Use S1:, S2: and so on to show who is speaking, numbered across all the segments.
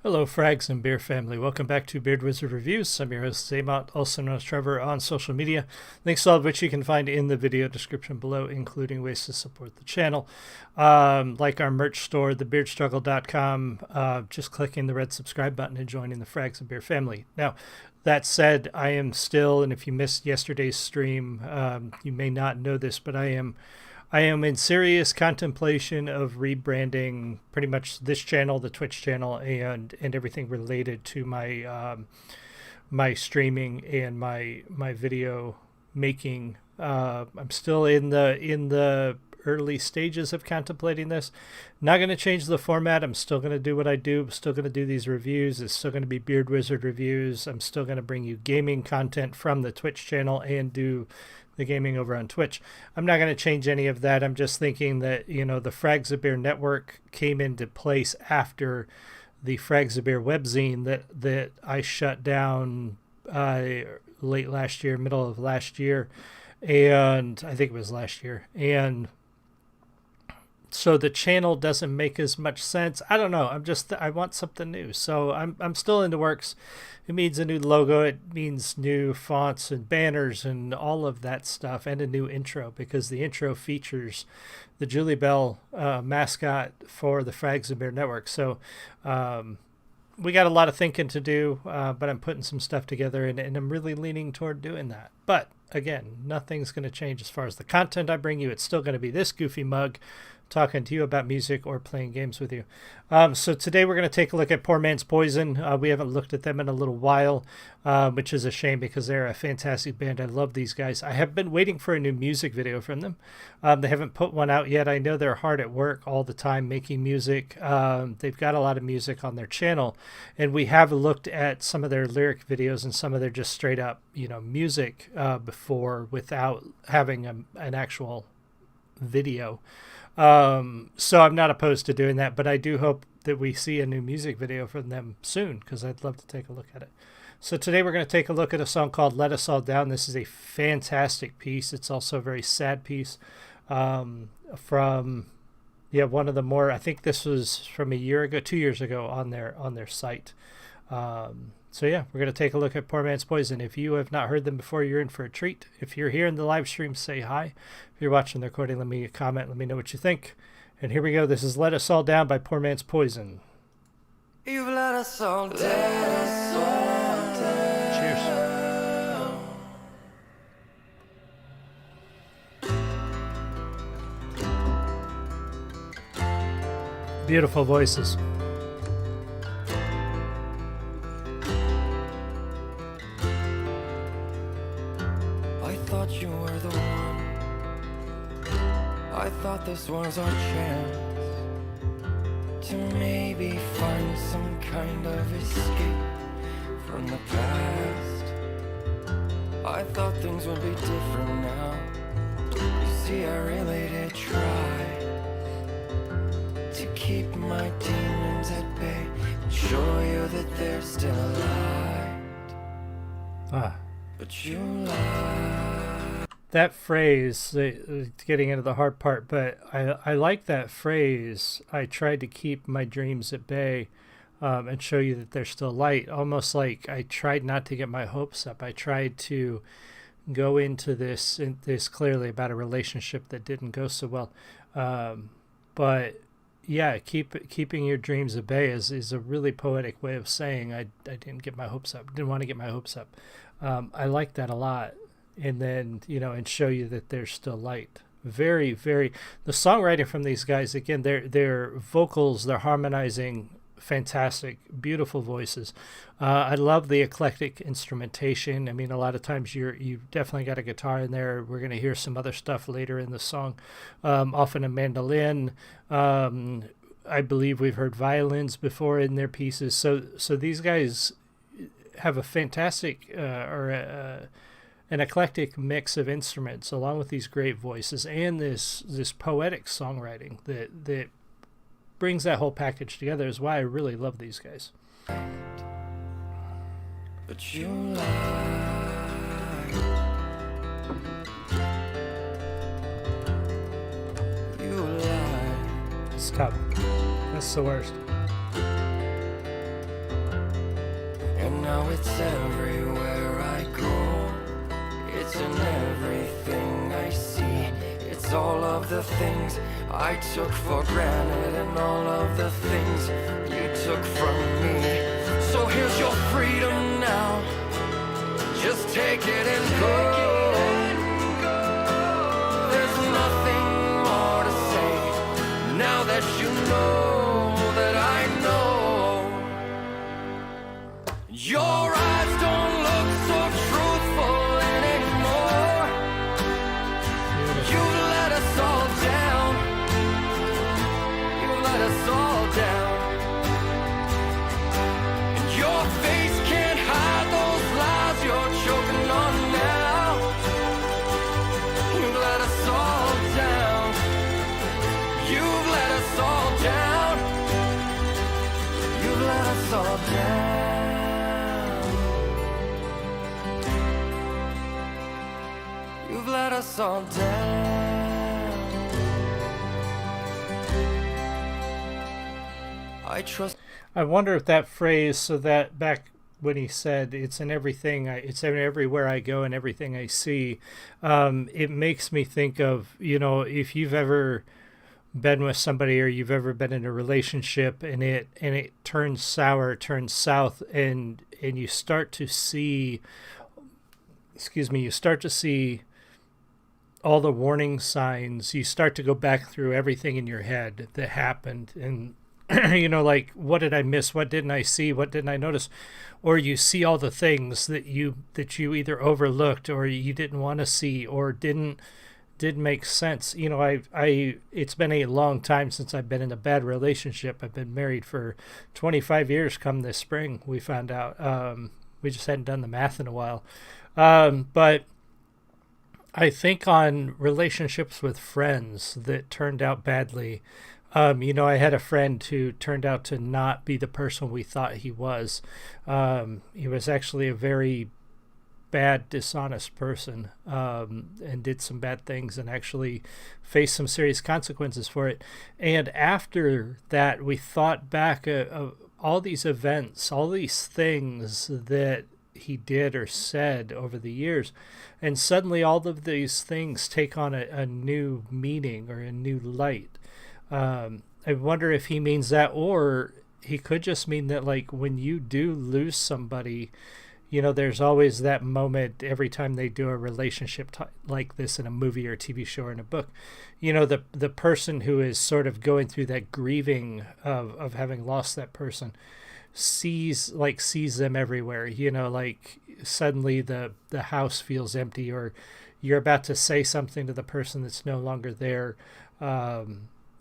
S1: Hello, Frags and Beer family. Welcome back to Beard Wizard Reviews. I'm your host, Zaymot, also known as Trevor, on social media. Links to all of which you can find in the video description below, including ways to support the channel. Like our merch store, thebeardstruggle.com, just clicking the red subscribe button and joining the Frags and Beer family. Now, that said, I am still, and if you missed yesterday's stream, you may not know this, but I am in serious contemplation of rebranding pretty much this channel, the Twitch channel, and everything related to my my streaming and my video making. I'm still in the early stages of contemplating this. Not going to change the format. I'm still going to do what I do. I'm still going to do these reviews. It's still going to be Beard Wizard reviews. I'm still going to bring you gaming content from the Twitch channel and do the gaming over on Twitch. I'm not going to change any of that. I'm just thinking that, you know, the Frags of Beer network came into place after the Frags of Beer webzine that I shut down late last year, middle of last year, and I think it was last year. And so the channel doesn't make as much sense. I don't know. I want something new. So I'm still in the works. It means a new logo. It means new fonts and banners and all of that stuff, and a new intro, because the intro features the Julie Bell mascot for the Frags and Beer network. So we got a lot of thinking to do, but I'm putting some stuff together, and I'm really leaning toward doing that. But again, nothing's going to change as far as the content I bring you. It's still going to be this goofy mug talking to you about music or playing games with you. So today we're going to take a look at Poor Man's Poison. We haven't looked at them in a little while, which is a shame because they're a fantastic band. I love these guys. I have been waiting for a new music video from them. They haven't put one out yet. I know they're hard at work all the time making music. They've got a lot of music on their channel, and we have looked at some of their lyric videos and some of their just straight up, music before, without having an actual video. So I'm not opposed to doing that, but I do hope that we see a new music video from them soon, because I'd love to take a look at it. So today we're going to take a look at a song called Let Us All Down. This is a fantastic piece. It's also a very sad piece from one of the more, I think this was from 2 years ago on their site. So yeah, we're going to take a look at Poor Man's Poison. If you have not heard them before, you're in for a treat. If you're here in the live stream, say hi. If you're watching the recording, let me comment. Let me know what you think. And here we go. This is Let Us All Down by Poor Man's Poison.
S2: You've let us all down.
S1: Cheers. Beautiful voices.
S2: You were the one. I thought this was our chance to maybe find some kind of escape from the past. I thought things would be different now. You see, I really did try to keep my demons at bay and show you that they're still alive. But you lied.
S1: That phrase, getting into the hard part, but I like that phrase. I tried to keep my dreams at bay and show you that they're still light. Almost like I tried not to get my hopes up. I tried to go into this clearly about a relationship that didn't go so well. But yeah, keeping your dreams at bay is a really poetic way of saying I didn't get my hopes up. Didn't want to get my hopes up. I like that a lot. And then, and show you that there's still light. Very, very, the songwriting from these guys, again, their vocals, they're harmonizing, fantastic, beautiful voices. I love the eclectic instrumentation. I mean, a lot of times you definitely got a guitar in there. We're going to hear some other stuff later in the song. Often a mandolin. I believe we've heard violins before in their pieces. So these guys have a fantastic, an eclectic mix of instruments, along with these great voices and this poetic songwriting that brings that whole package together. Is why I really love these guys.
S2: But you lied. You lied.
S1: It's tough. That's the worst.
S2: it's everywhere I go. It's in everything I see. It's all of the things I took for granted and all of the things you took from me. So here's your freedom now. Just take it and go. There's nothing more to say now that you know that I know. Your eyes don't look so truthful anymore. You've let us all down. You've let us all down. And your face can't hide those lies you're choking on now. You've let us all down. You've let us all down. You've let us all down. You've let us all down. I trust.
S1: I wonder if that phrase, so that back when he said it's in everything, it's in everywhere I go and everything I see, it makes me think of, if you've ever been with somebody or you've ever been in a relationship and it turns sour, turns south, and you start to see, all the warning signs. You start to go back through everything in your head that happened, and like, what did I miss? What didn't I see? What didn't I notice? Or you see all the things that you either overlooked or you didn't want to see or didn't make sense. It's been a long time since I've been in a bad relationship. I've been married for 25 years come this spring, we found out. We just hadn't done the math in a while. But I think on relationships with friends that turned out badly. I had a friend who turned out to not be the person we thought he was. He was actually a very bad, dishonest person, and did some bad things and actually faced some serious consequences for it. And after that, we thought back of all these events, all these things that he did or said over the years, and suddenly all of these things take on a new meaning or a new light. I wonder if he means that, or he could just mean that, like, when you do lose somebody, there's always that moment every time they do a relationship like this in a movie or a TV show or in a book. The person who is sort of going through that grieving of having lost that person sees them everywhere. Like suddenly the house feels empty, or you're about to say something to the person that's no longer there.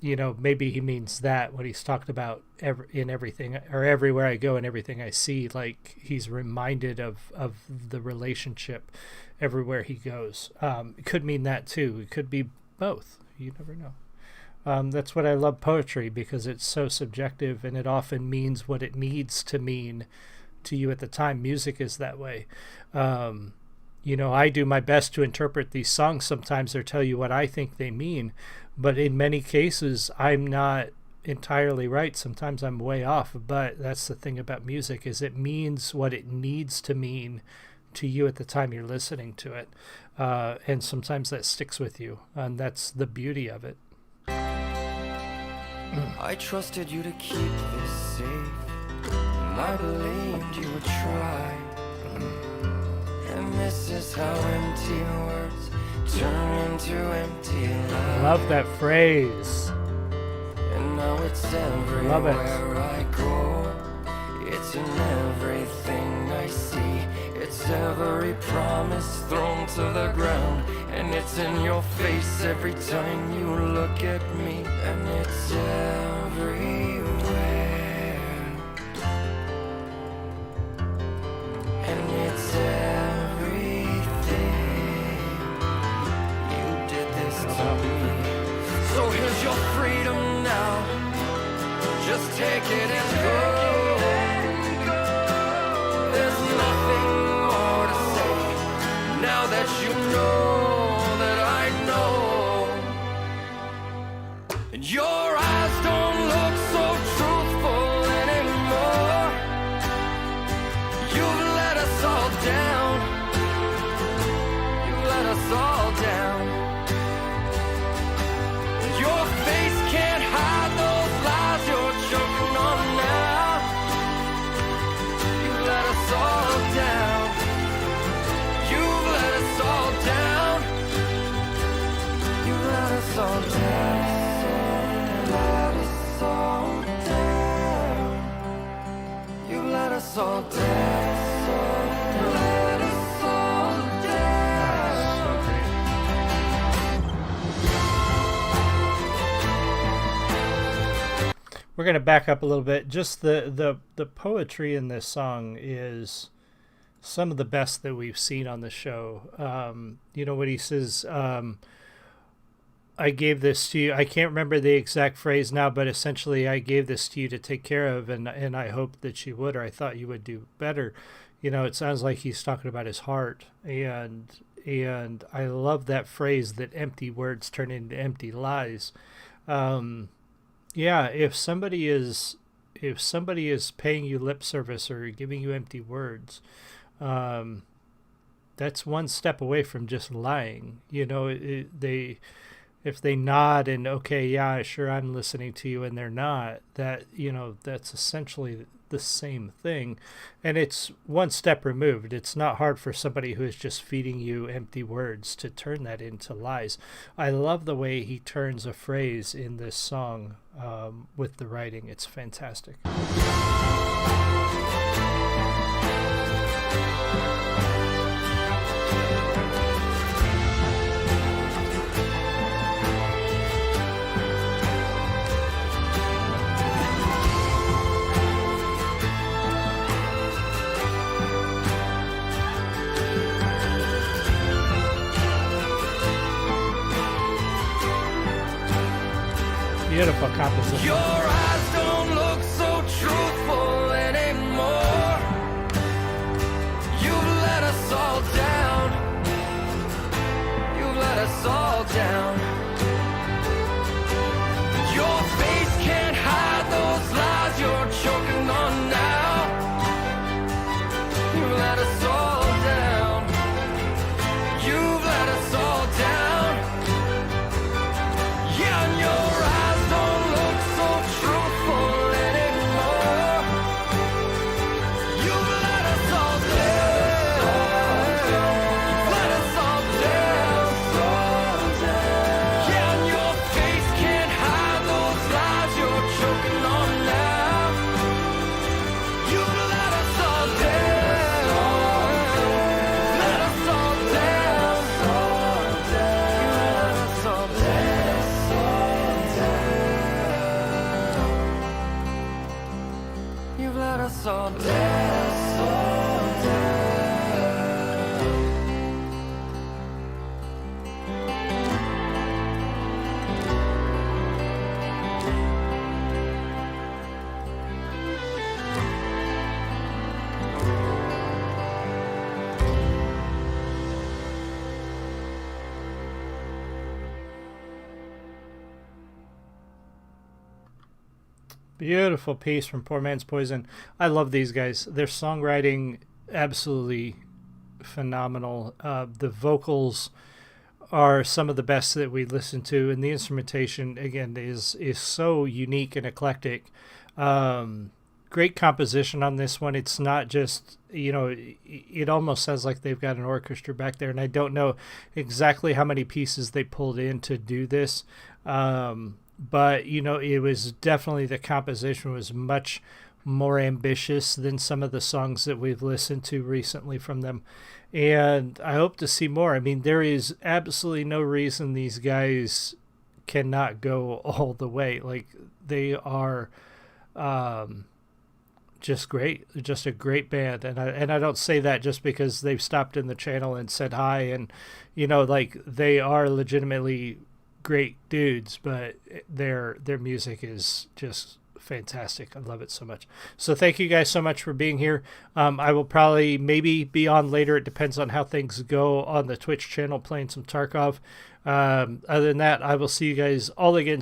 S1: Maybe he means that when he's talked about in everything or everywhere I go and everything I see, like he's reminded of the relationship everywhere he goes. It could mean that too. It could be both. You never know. That's what I love poetry, because it's so subjective and it often means what it needs to mean to you at the time. Music is that way. I do my best to interpret these songs sometimes or tell you what I think they mean, but in many cases I'm not entirely right. Sometimes I'm way off, but that's the thing about music, is it means what it needs to mean to you at the time you're listening to it. And sometimes that sticks with you, and that's the beauty of it.
S2: I trusted you to keep this safe, and I believed you would try. And this is how empty words turn into empty lies.
S1: Love that phrase.
S2: And now it's everywhere I go. It's in everything I see. It's every promise thrown to the ground. And it's in your face every time you look at me. And it's everywhere. And it's everything. You did this to me. So here's your freedom now. Just take it and go. There's nothing more to say now that you know that I know. And your eyes don't look so truthful anymore. You've let us all dance. Let us all dance.
S1: So great. We're going to back up a little bit. Just the poetry in this song is some of the best that we've seen on the show. You know what he says, I gave this to you. I can't remember the exact phrase now, but essentially I gave this to you to take care of, and I hoped that you would, or I thought you would do better. You know, it sounds like he's talking about his heart, and I love that phrase that empty words turn into empty lies. Yeah, if somebody is paying you lip service or giving you empty words, that's one step away from just lying. You know, if they nod and okay, yeah, sure, I'm listening to you, and they're not, that, you know, that's essentially the same thing, and it's one step removed. It's not hard for somebody who is just feeding you empty words to turn that into lies. I love the way he turns a phrase in this song with the writing. It's fantastic. Beautiful composition.
S2: Your eyes don't look so truthful anymore. You've let us all down. You've let us all down. Your face can't hide those lies you're choking on now. You've let us all down. You've let us all down. Yeah, and your eyes don't look so truthful anymore. You've let us all down. You've let us all down. Yeah, and your face can't hide those lies you're choking on now. You've let us all down. Let us all down. Let us all down. You've let us all down.
S1: Beautiful piece from Poor Man's Poison. I love these guys. Their songwriting, absolutely phenomenal. The vocals are some of the best that we listen to, and the instrumentation, again, is so unique and eclectic. Great composition on this one. It's not just, you know, it almost sounds like they've got an orchestra back there, and I don't know exactly how many pieces they pulled in to do this. But, you know, it was definitely, the composition was much more ambitious than some of the songs that we've listened to recently from them. And I hope to see more. I mean, there is absolutely no reason these guys cannot go all the way. Like, they are just great, just a great band. And I don't say that just because they've stopped in the channel and said hi. And, you know, like, they are legitimately great dudes, but their music is just fantastic. I love it so much. So thank you guys so much for being here. I will probably maybe be on later. It depends on how things go on the Twitch channel, playing some Tarkov. Other than that, I will see you guys all again